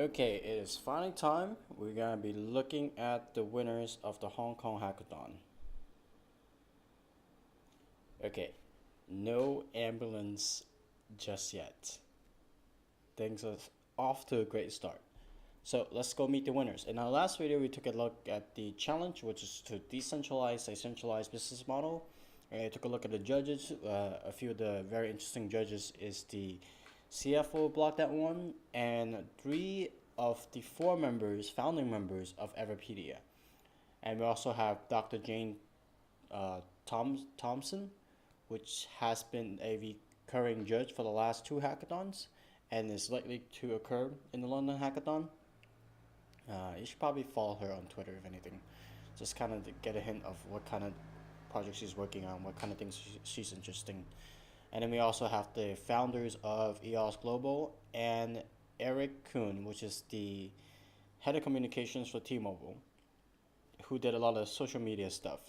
Okay, it is finally time. We're gonna be looking at the winners of the Hong Kong Hackathon. Okay, no ambulance just yet. Things are off to a great start. So let's go meet the winners. In our last video, we took a look at the challenge, which is to decentralize a centralized business model. And I took a look at the judges. A few of the very interesting judges is the CFO block that won, and 3 of the 4 members, founding members of Everpedia. And we also have Dr. Jane Thompson, which has been a recurring judge for the last 2 hackathons and is likely to occur in the London Hackathon. You should probably follow her on Twitter, if anything. Just kind of get a hint of what kind of projects she's working on, what kind of things she's interesting. And then we also have the founders of EOS Global and Eric Kuhn, which is the head of communications for T-Mobile, who did a lot of social media stuff.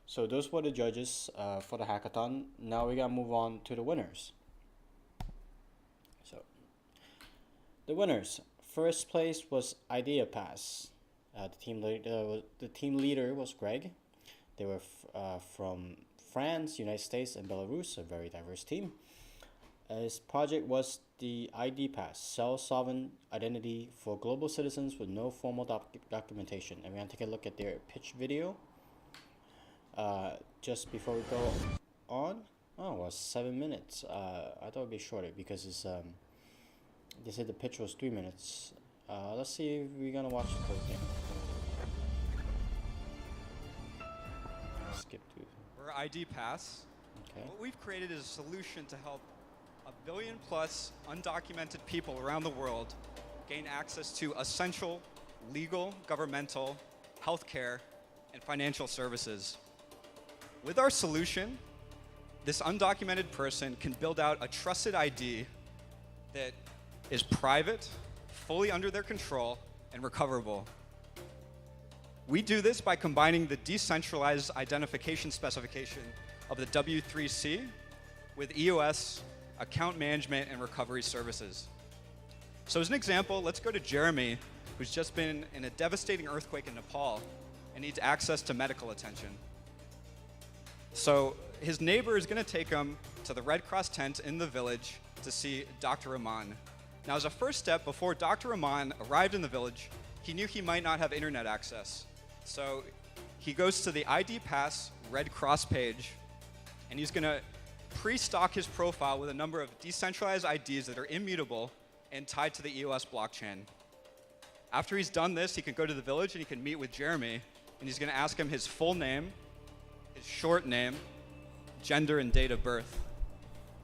So those were the judges for the hackathon. Now we gotta move on to the winners. So the winners. First place was IDPass. The team leader was Greg. They were from France, United States, and Belarus, a very diverse team. His project was the IDPass, self-sovereign identity for global citizens with no formal documentation. And we're going to take a look at their pitch video. Just before we go on. Oh, it was 7 minutes. I thought it would be shorter because it's they said the pitch was 3 minutes. Let's see if we're going to watch the whole thing. Skip to. For IDPass, Okay. what we've created is a solution to help 1 billion plus undocumented people around the world gain access to essential legal, governmental, healthcare, and financial services. With our solution, this undocumented person can build out a trusted ID that is private, fully under their control, and recoverable. We do this by combining the decentralized identification specification of the W3C with EOS account management and recovery services. So as an example, let's go to Jeremy, who's just been in a devastating earthquake in Nepal and needs access to medical attention. So his neighbor is going to take him to the Red Cross tent in the village to see Dr. Rahman. Now, as a first step, before Dr. Rahman arrived in the village, he knew he might not have internet access. So he goes to the IDPass Red Cross page, and he's going to pre-stock his profile with a number of decentralized IDs that are immutable and tied to the EOS blockchain. After he's done this, he can go to the village and he can meet with Jeremy, and he's going to ask him his full name, his short name, gender, and date of birth.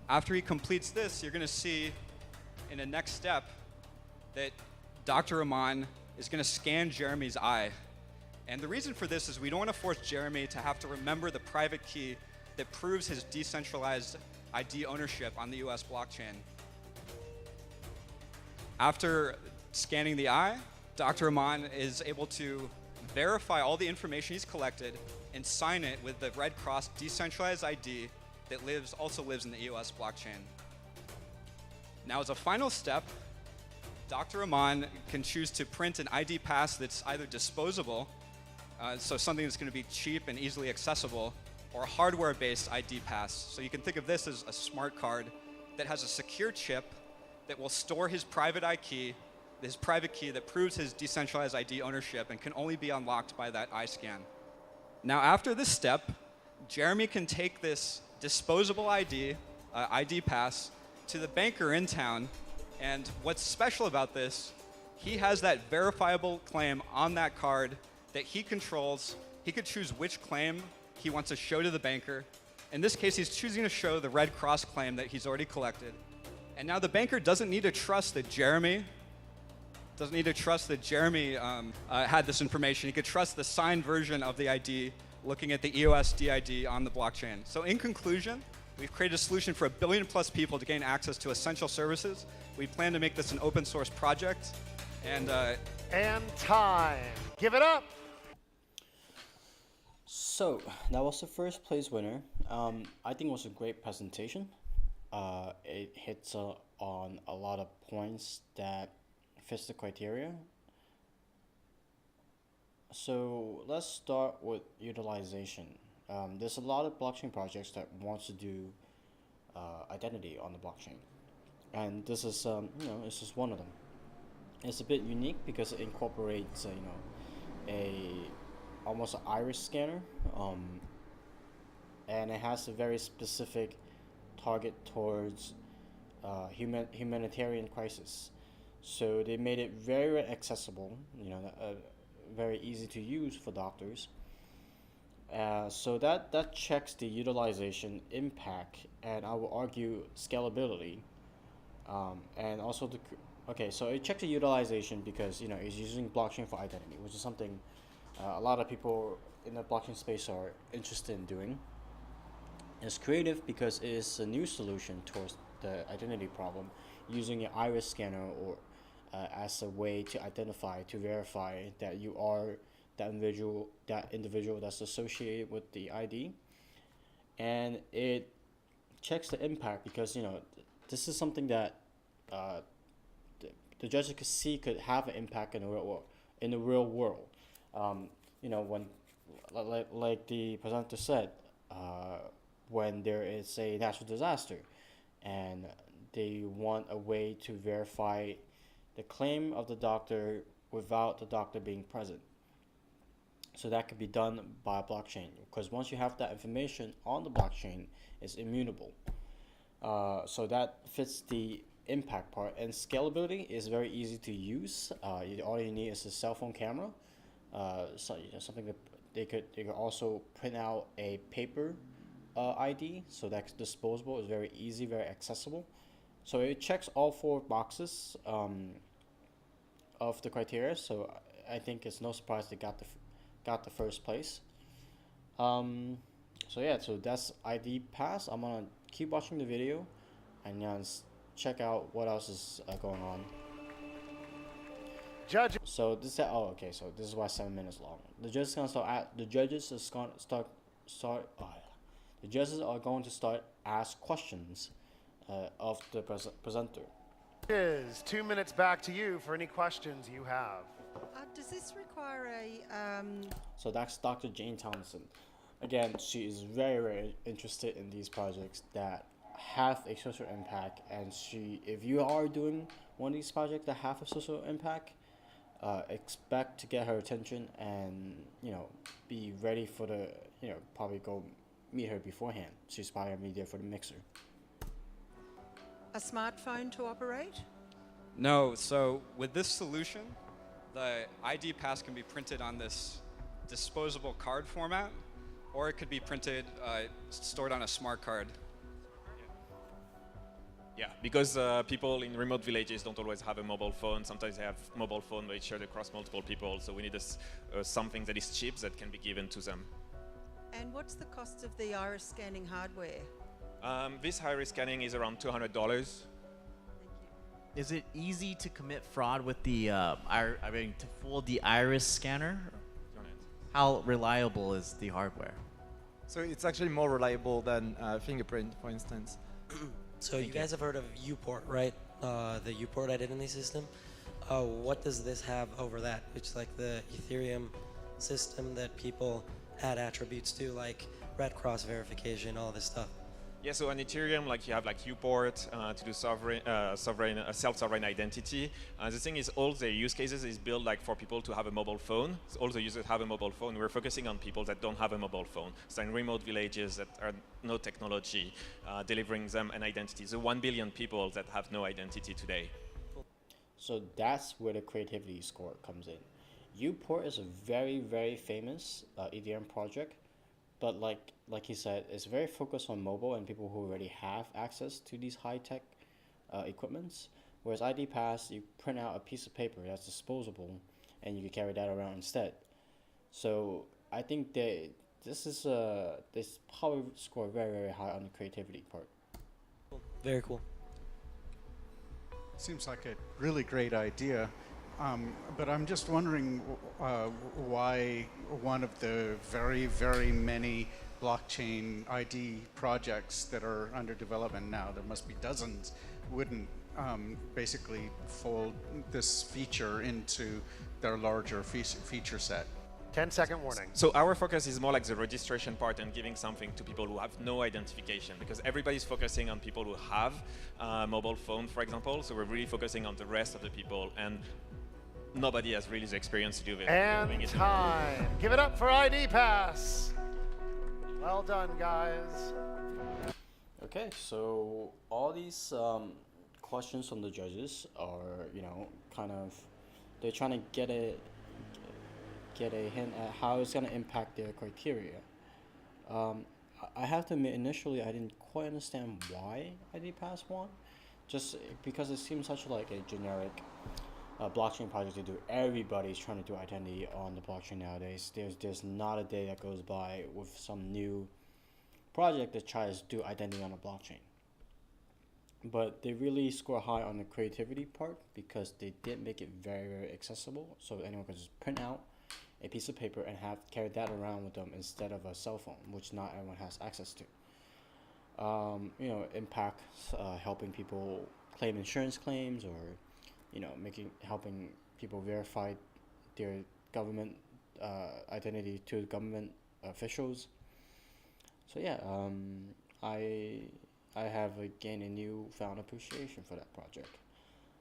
After he completes this, you're going to see in the next step that Dr. Rahman is going to scan Jeremy's eye. And the reason for this is we don't want to force Jeremy to have to remember the private key that proves his decentralized ID ownership on the US blockchain. After scanning the eye, Dr. Rahman is able to verify all the information he's collected and sign it with the Red Cross decentralized ID that also lives in the EOS blockchain. Now, as a final step, Dr. Rahman can choose to print an ID pass that's either disposable, so something that's going to be cheap and easily accessible, or a hardware-based ID pass. So you can think of this as a smart card that has a secure chip that will store his private key that proves his decentralized ID ownership and can only be unlocked by that eye scan. Now, after this step, Jeremy can take this disposable ID pass to the banker in town, and what's special about this, he has that verifiable claim on that card that he controls. He could choose which claim he wants to show to the banker. In this case, he's choosing to show the Red Cross claim that he's already collected. And now the banker doesn't need to trust that Jeremy had this information. He could trust the signed version of the ID looking at the EOS DID on the blockchain. So in conclusion, we've created a solution for 1 billion plus people to gain access to essential services. We plan to make this an open source project. And time. Give it up. So that was the first place winner. I think it was a great presentation. It hits on a lot of points that fits the criteria. So let's start with utilization. There's a lot of blockchain projects that wants to do identity on the blockchain, and this is this is one of them. It's a bit unique because it incorporates a almost an iris scanner, and it has a very specific target towards humanitarian crisis. So they made it very, very accessible, very easy to use for doctors. So that checks the utilization, impact, and I will argue scalability, and also okay. So it checks the utilization because it's using blockchain for identity, which is something a lot of people in the blockchain space are interested in doing. It's creative because it is a new solution towards the identity problem, using an iris scanner or as a way to identify, to verify that you are that individual that's associated with the ID. And it checks the impact because this is something that the judges could see could have an impact in the real world. In the real world, when like the presenter said, when there is a natural disaster, and they want a way to verify the claim of the doctor without the doctor being present. So that could be done by blockchain, because once you have that information on the blockchain, it's immutable. So that fits the impact part, and scalability is very easy to use. All you need is a cell phone camera. Something that they could also print out a paper ID, so that's disposable. It's very easy, very accessible. So it checks all 4 boxes of the criteria. So I think it's no surprise they got the first place. So yeah, so that's IDPass. I'm gonna keep watching the video and check out what else is going on. Judge. So this is okay. So this is why 7 minutes long. The judges are going to start ask questions of the presenter. Is 2 minutes back to you for any questions you have. Does this require a So that's Dr. Jane Townsend. Again, she is very, very interested in these projects that have a social impact, and if you are doing one of these projects that have a social impact, expect to get her attention, and be ready for the probably go meet her beforehand. She's probably gonna be there for the mixer. a smartphone to operate? No, so with this solution, the ID pass can be printed on this disposable card format, or it could be printed, stored on a smart card. Yeah, because people in remote villages don't always have a mobile phone. Sometimes they have mobile phone, but it's shared across multiple people. So we need something that is cheap that can be given to them. And what's the cost of the iris scanning hardware? This iris scanning is around $200. Thank you. Is it easy to commit fraud with the, to fool the iris scanner? How reliable is the hardware? So it's actually more reliable than fingerprint, for instance. So you guys have heard of UPort, right? The UPort identity system. What does this have over that? It's like the Ethereum system that people add attributes to, like Red Cross verification, all this stuff. Yeah, so on Ethereum, you have UPort to do self-sovereign identity. The thing is, all the use cases is built for people to have a mobile phone. So all the users have a mobile phone. We're focusing on people that don't have a mobile phone. So in remote villages that are no technology, delivering them an identity. The 1 billion people that have no identity today. So that's where the creativity score comes in. UPort is a very, very famous EVM project, but like he said, it's very focused on mobile and people who already have access to these high-tech equipments. Whereas IDPass, you print out a piece of paper that's disposable, and you can carry that around instead. So I think this probably score very, very high on the creativity part. Very cool. Seems like a really great idea, but I'm just wondering why one of the very, very many blockchain ID projects that are under development now, there must be dozens, wouldn't basically fold this feature into their larger feature set? 10-second warning. So our focus is more like the registration part and giving something to people who have no identification, because everybody's focusing on people who have a mobile phone, for example. So we're really focusing on the rest of the people, and nobody has really the experience to do this. And time. Give it up for IDPass. Well done, guys. Okay, so all these questions from the judges are, you know, kind of, they're trying to get a hint at how it's going to impact their criteria. I have to admit, initially I didn't quite understand why IDPass won, just because it seems such like a generic blockchain project to do. Everybody's trying to do identity on the blockchain nowadays. There's not a day that goes by with some new project that tries to do identity on a blockchain. But they really score high on the creativity part because they did make it very, very accessible, so anyone can just print out a piece of paper and carry that around with them instead of a cell phone, which not everyone has access to. You know, impact helping people claim insurance claims, or you know, helping people verify their government identity to government officials. So yeah, I have gained a newfound appreciation for that project.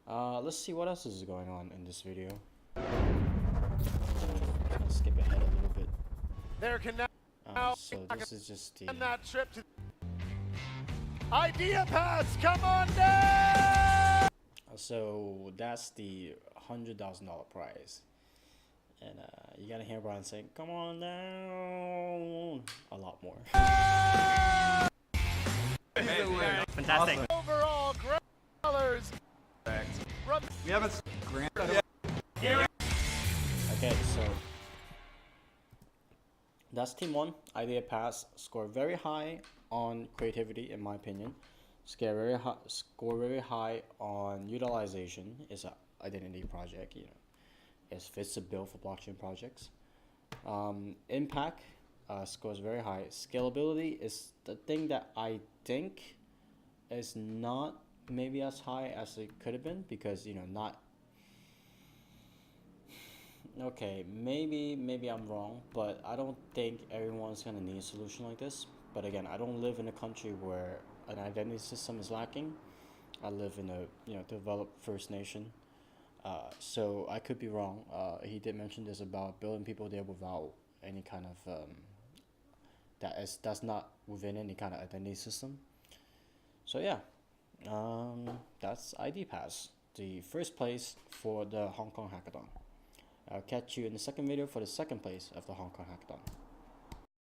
Let's see what else is going on in this video. Skip ahead a little bit. There can now So this is just the that trip to IDPass. Come on down. so that's the $100,000 prize, and you gotta hear Brian saying "come on down" a lot more. Fantastic. Overall, growlers. We haven't Okay, so that's team one. IDPass scored very high on creativity, in my opinion. Score very high on utilization. It's an identity project, you know. It fits the bill for blockchain projects. Impact scores very high. Scalability is the thing that I think is not maybe as high as it could have been, because you know, not okay, maybe I'm wrong, but I don't think everyone's gonna need a solution like this. But again, I don't live in a country where an identity system is lacking. I live in a developed First Nation, so I could be wrong. He did mention this about building people there without any kind of that's not within any kind of identity system. So yeah, that's IDPass, the first place for the Hong Kong Hackathon. I'll catch you in the second video for the second place of the Hong Kong Hackathon.